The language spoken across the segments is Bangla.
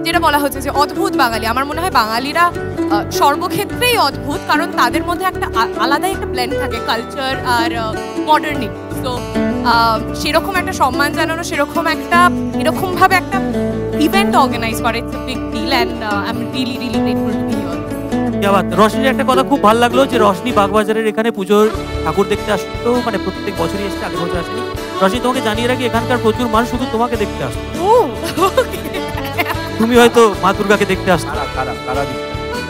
যেটা বলা হচ্ছে যে অদ্ভুত বাঙালি, আমার মনে হয় বাঙালিরা সর্বক্ষেত্রেই অদ্ভুত, কারণ তাদের মধ্যে একটা আলাদা একটা ব্লেন্ড থাকে কালচার আর মডার্নিটি। তো সেরকম একটা সম্মান জানানো, সেরকম একটা এরকমভাবে একটা ইভেন্ট অর্গানাইজ করে, it's a big deal and I am really really grateful to be here. রশনির একটা কথা খুব ভালো লাগলো যে রশনি বাগবাজারের এখানে পুজোর ঠাকুর দেখতে আসতো, মানে প্রত্যেক বছরই এসছে, আগের বছর আসেনি। রশনি তোমাকে জানিয়ে রাখি এখানকার প্রচুর মানুষ শুধু তোমাকে দেখতে আসতো, তুমি হয়তো মা দুর্গাকে দেখতে আসতো।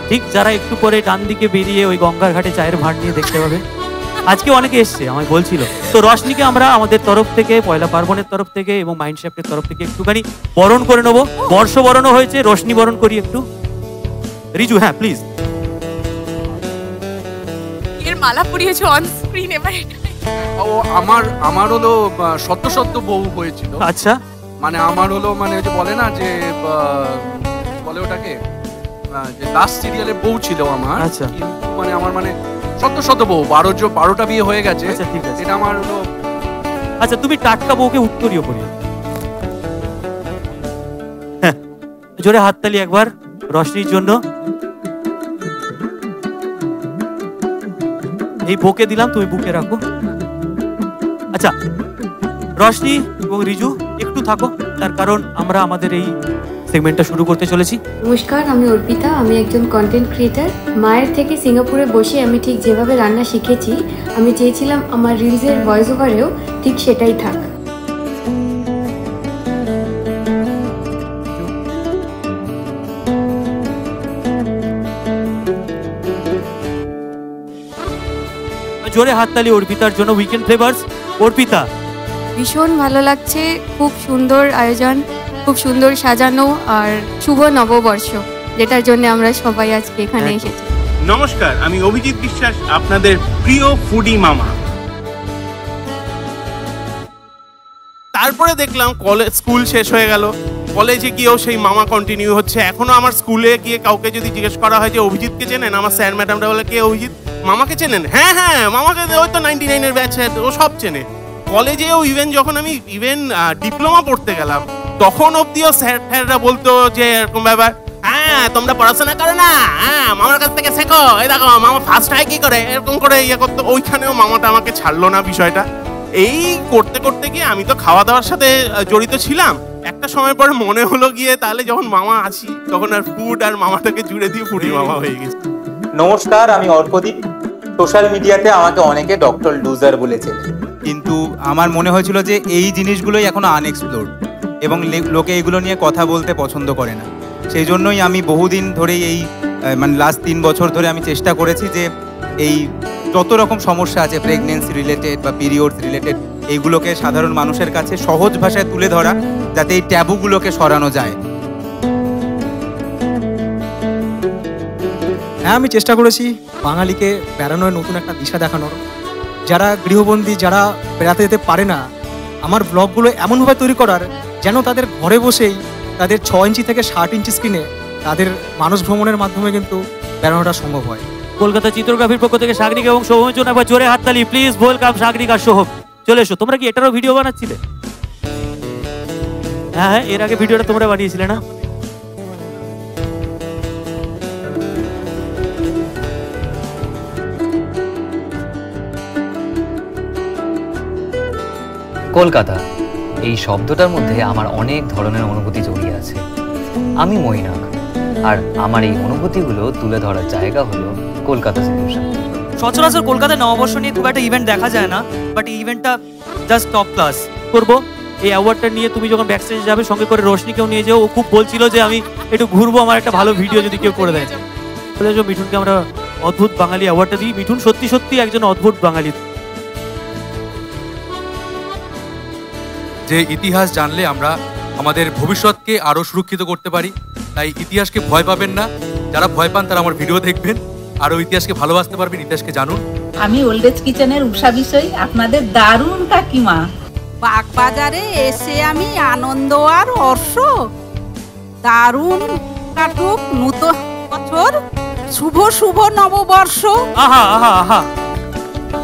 ঠিক যারা একটু পরে ডান দিকে বেরিয়ে ওই গঙ্গার ঘাটে চায়ের ভাঁড় নিয়ে দেখতে পাবে, আজকে অনেকে এসছে আমায় বলছিল। তো রশনিকে আমরা আমাদের তরফ থেকে, পয়লা পার্বণের তরফ থেকে এবং মাইন্ডশাফটের তরফ থেকে একটুখানি বরণ করে নেবো। বর্ষ বরণও হয়েছে, রশনি বরণ করি একটু। রিজু, হ্যাঁ প্লিজ। এর মালা পরিয়েছো অন স্ক্রিন এবার। ও আমার হলো সদ্য বউ হয়েছিল। আচ্ছা, মানে আমার হলো মানে ওই যে বলে না যে বলে ওটাকে যে লাস্ট সিরিয়ালে বউ ছিল আমার। আচ্ছা, কিন্তু মানে আমার মানে সদ্য বউ 12টা বিয়ে হয়ে গেছে। আচ্ছা ঠিক আছে, এটা আমার হলো। আচ্ছা, তুমি টাটকা বউকে উত্তরীয় করিও। হ্যাঁ, জোরে হাততালি একবার রশনির জন্য। এই বউকে দিলাম, তুমি বুকে রাখো। আচ্ছা রশনি এবং রিজু একটু থাকো, তার কারণ আমরা আমাদের এই সেগমেন্টটা শুরু করতে চলেছি। নমস্কার, আমি অর্পিতা, আমি একজন কন্টেন্ট ক্রিয়েটার। মায়ের থেকে সিঙ্গাপুরে বসে আমি ঠিক যেভাবে রান্না শিখেছি, আমি চেয়েছিলাম আমার রিলসের ভয়েস ওভারেও ঠিক সেটাই থাক। জোরে হাততালি অর্পিতার জন্য। Weekend flavours, Arpita. ভীষণ ভালো লাগছে, খুব সুন্দর আয়োজন, খুব সুন্দর সাজানো, আর শুভ নববর্ষ, যেটার জন্য আমরা সবাই আজকে এখানে এসেছি। নমস্কার, আমি অভিজিৎ বিশ্বাস, আপনাদের প্রিয় ফুডি মামা। তারপরে দেখলাম স্কুল শেষ হয়ে গেল, কলেজে গিয়েও সেই মামা কন্টিনিউ হচ্ছে। এখনো আমার স্কুলে গিয়ে কাউকে যদি জিজ্ঞেস করা হয় যে অভিজিৎকে চেনেন, আমার স্যার ম্যাডামরা বলে কে অভিজিৎ, মামাকে চেনেন? হ্যাঁ মামাকে, ওই তো 99-এর ব্যাচের, ও সব চেনে। কলেজেও যখন আমি ডিপ্লোমা পড়তে গেলাম, তখন অব্দিও স্যাররা বলতো যে এরকম ব্যাপার, হ্যাঁ তোমরা পড়াশোনা করো না, হ্যাঁ মামার কাছ থেকে শেখো, এই দেখো মামা ফার্স্ট হয় কি করে, এরকম করে ইয়ে করতো। ওইখানেও মামাটা আমাকে ছাড়লো না বিষয়টা। এই করতে করতে গিয়ে আমি তো খাওয়া দাওয়ার সাথে জড়িত ছিলাম, একটা সময় পরে মনে হলো গিয়ে তাহলে যখন মামা আসি তখন আর ফুড আর মামাটাকে জুড়ে দিয়ে ফুডি মামা হয়ে গেছে। নমস্কার, আমি অর্কদীপ। সোশ্যাল মিডিয়াতে আমাকে অনেকে ডক্টর লুজার বলেছে, কিন্তু আমার মনে হয়েছিল যে এই জিনিসগুলোই এখনো আনএক্সপ্লোরড এবং লোকে এগুলো নিয়ে কথা বলতে পছন্দ করে না। সেই জন্যই আমি বহুদিন ধরেই এই মানে লাস্ট 3 বছর ধরে আমি চেষ্টা করেছি যে এই যত রকম সমস্যা আছে প্রেগনেন্সি রিলেটেড বা পিরিয়ডস রিলেটেড, এইগুলোকে সাধারণ মানুষের কাছে সহজ ভাষায় তুলে ধরা, যাতে এই ট্যাবুগুলোকে সরানো যায়। হ্যাঁ, আমি চেষ্টা করেছি বাঙালিকে বেড়ানোর নতুন একটা দিশা দেখানোর। যারা গৃহবন্দী, যারা বেড়াতে যেতে পারে না, আমার ব্লগগুলো এমনভাবে তৈরি করার যেন তাদের ঘরে বসেই তাদের 6 ইঞ্চি থেকে 60 ইঞ্চি স্ক্রিনে তাদের মানস ভ্রমণের মাধ্যমে কিন্তু বেড়ানোটা সম্ভব হয়। কলকাতা চিত্রগ্রাফির পক্ষ থেকে সাগরিক এবং সোহমের জন্য একবার জোরে হাততালি প্লিজ। ওয়েলকাম সাগরিক আর সোহম, চলে এসো। তোমরা কি এটারও ভিডিও বানাচ্ছিলে? হ্যাঁ, এর আগে ভিডিওটা তোমরা বানিয়েছিলে না? কলকাতা এই শব্দটার মধ্যে আমার অনেক ধরনের অনুভূতি জড়িয়ে আছে। আমি মৈনাক, আর আমার এই অনুভূতিগুলো তুলে ধরার জায়গা হলো কলকাতা সিনেমা। সচরাচর কলকাতায় নববর্ষ নিয়ে খুব একটা ইভেন্ট দেখা যায় না, বাট এই ইভেন্টটা জাস্ট টপ ক্লাস। করবো এই অ্যাওয়ার্ডটা নিয়ে তুমি যখন ব্যাকস্টেজে যাবে সঙ্গে করে রোশনিকেও নিয়ে যাও। ও খুব বলছিল যে আমি একটু ঘুরবো, আমার একটা ভালো ভিডিও যদি কেউ করে দেয়। বলে যে মিঠুনকে আমরা অদ্ভুত বাঙালি অ্যাওয়ার্ডটা দিই। মিঠুন সত্যি সত্যি একজন অদ্ভুত বাঙালি। যে ইতিহাস জানলে আমরা আমাদের ভবিষ্যৎকে আরো সুরক্ষিত করতে পারি, তাই ইতিহাসকে ভয় পাবেন না। যারা ভয় পান তারা আমার ভিডিও দেখবেন, আরো ইতিহাসকে ভালোবাসতে পারবেন, ইতিহাসকে জানুন। আমি ওল্ড এজ কিচেনের উষা বিষয়, আপনাদের দারুণ কাকিমা। বাগবাজারে এসে আমি আনন্দ আর হর্ষ, দারুণ কাটুক নতুন বছর, শুভ শুভ নববর্ষ। আহা আহা আহা।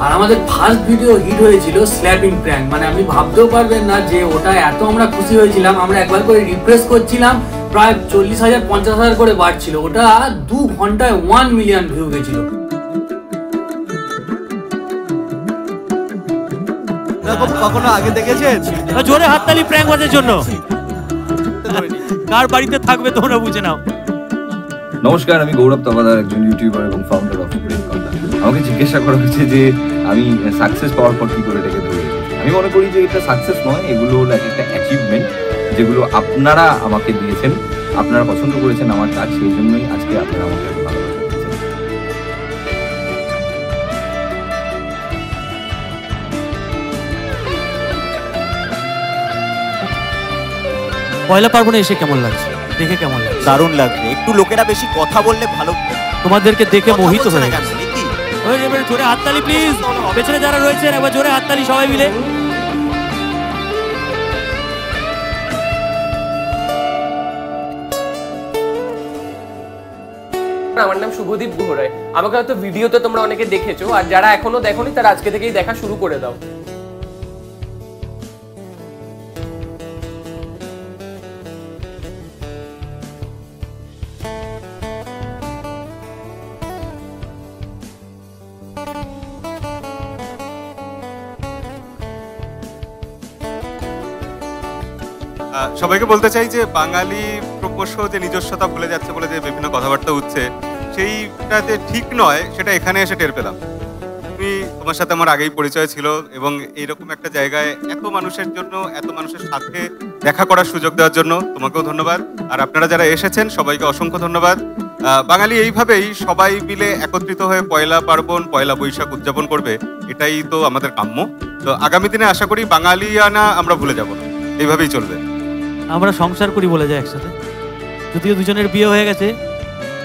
আর আমাদের ফার্স্ট ভিডিও হিট হয়েছিল স্ল্যাপিং প্র্যাঙ্ক, মানে আপনি ভাবতেও পারবেন না যে ওটা এত আমরা খুশি হয়েছিলাম। আমরা একবার করে রিফ্রেশ করছিলাম, প্রায় 40,000-50,000 করে বাড়ছিল, ওটা 2 ঘন্টায় 1 মিলিয়ন ভিউ গেছিল। কখনো আগে দেখেছেন? জোরে হাততালি প্র্যাঙ্কবাজের জন্য। কার বাড়িতে থাকবে তোমরা বুঝে নাও। নমস্কার, আমি গৌরব তবাদার, একজন ইউটিউবার এবং ফাউন্ডার অফ প্রেম কন্টেন্ট। আমাকে জিজ্ঞাসা করা হচ্ছে যে আমি সাকসেস পাওয়ার পর কি করে এটাকে ধরে রেখেছি। আমি মনে করি যে এটা সাকসেস নয়, এগুলো একটা অ্যাচিভমেন্ট যেগুলো আপনারা আমাকে দিয়েছেন, আপনারা পছন্দ করেছেন আমার কাজ, সেই জন্যই আজকে আপনারা আমাকে ভালোবাসা দিয়েছেন। পয়লা পার্বণে এসে কেমন লাগছে, দেখে কেমন লাগছে? দারুণ লাগছে। একটু লোকেরা বেশি কথা বললে ভালো। তোমাদেরকে দেখে মোহিত হয়ে গেছে। এবার জোরে হাততালি প্লিজ, পেছনে যারা রয়েছেন একবার জোরে হাততালি সবাই মিলে। আমার নাম শুভদীপ গুহ রায়। আমাকে হয়তো ভিডিওতে তোমরা অনেকে দেখেছো, আর যারা এখনো দেখোনি তারা আজকে থেকেই দেখা শুরু করে দাও। সবাইকে বলতে চাই যে বাঙালি ক্রমশ যে নিজস্বতা ভুলে যাচ্ছে বলে যে বিভিন্ন কথাবার্তা উঠছে, সেইটা যে ঠিক নয় সেটা এখানে এসে টের পেলাম। তোমার সাথে আমার আগেই পরিচয় ছিল এবং এইরকম একটা জায়গায় এত মানুষের জন্য, এত মানুষের সাথে দেখা করার সুযোগ দেওয়ার জন্য তোমাকেও ধন্যবাদ। আর আপনারা যারা এসেছেন সবাইকে অসংখ্য ধন্যবাদ। বাঙালি এইভাবেই সবাই মিলে একত্রিত হয়ে পয়লা পার্বণ, পয়লা বৈশাখ উদযাপন করবে, এটাই তো আমাদের কাম্য। তো আগামী দিনে আশা করি বাঙালিয়ানা আমরা ভুলে যাব না, এইভাবেই চলবে। আমরা সংসার করি বলে যায় একসাথে, যদিও দুজনের বিয়ে হয়ে গেছে,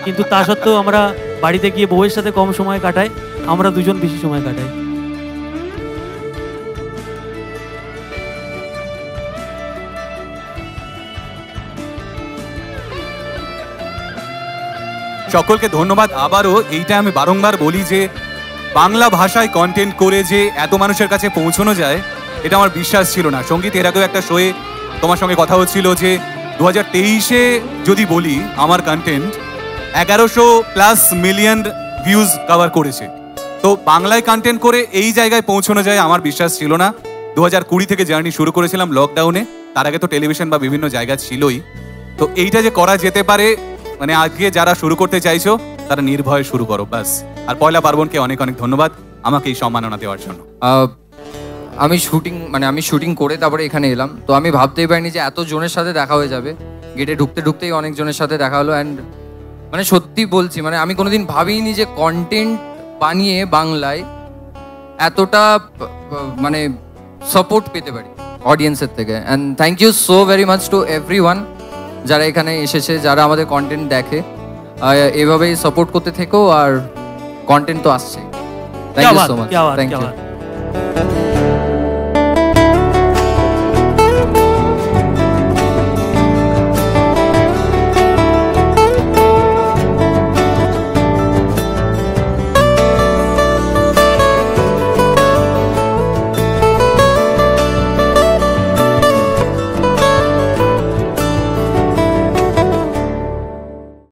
কিন্তু তা সত্ত্বেও আমরা বাড়িতে গিয়ে বউয়ের সাথে কম সময় কাটাই, আমরা দুজন বেশি সময় কাটাই। সকলকে ধন্যবাদ। আবারও এইটা আমি বারংবার বলি যে বাংলা ভাষায় কন্টেন্ট করে যে এত মানুষের কাছে পৌঁছানো যায়, এটা আমার বিশ্বাস ছিল না। সঙ্গীত, এর আগেও একটা শোয়ে তোমার সঙ্গে কথা হচ্ছিল যে 2023-এ যদি বলি আমার কন্টেন্ট 1100+ মিলিয়ন ভিউজ কভার করেছে। তো বাংলায় কন্টেন্ট করে এই জায়গায় পৌঁছানো যায় আমার বিশ্বাস ছিল না। 2020 থেকে জার্নি শুরু করেছিলাম লকডাউনে, তার আগে তো টেলিভিশন বা বিভিন্ন জায়গা ছিলই। তো এইটা যে করা যেতে পারে, মানে আজকে যারা শুরু করতে চাইছো তারা নির্ভয়ে শুরু করো বাস। আর পয়লা পার্বণকে অনেক অনেক ধন্যবাদ আমাকে এই সম্মাননা দেওয়ার জন্য। আমি শুটিং করে তারপরে এখানে এলাম, তো আমি ভাবতেই পারিনি যে এত জনের সাথে দেখা হয়ে যাবে। গেটে ঢুকতেই অনেক জনের সাথে দেখা হলো। অ্যান্ড মানে সত্যি বলছি, মানে আমি কোনোদিন ভাবিনি যে কন্টেন্ট বানিয়ে বাংলায় এতটা মানে সাপোর্ট পেতে পারি অডিয়েন্সের থেকে। And thank you so very much to everyone যারা এখানে এসেছে, যারা আমাদের কন্টেন্ট দেখে। এভাবেই সাপোর্ট করতে থেকো, আর কন্টেন্ট তো আসছে। Thank you so much. Thank you.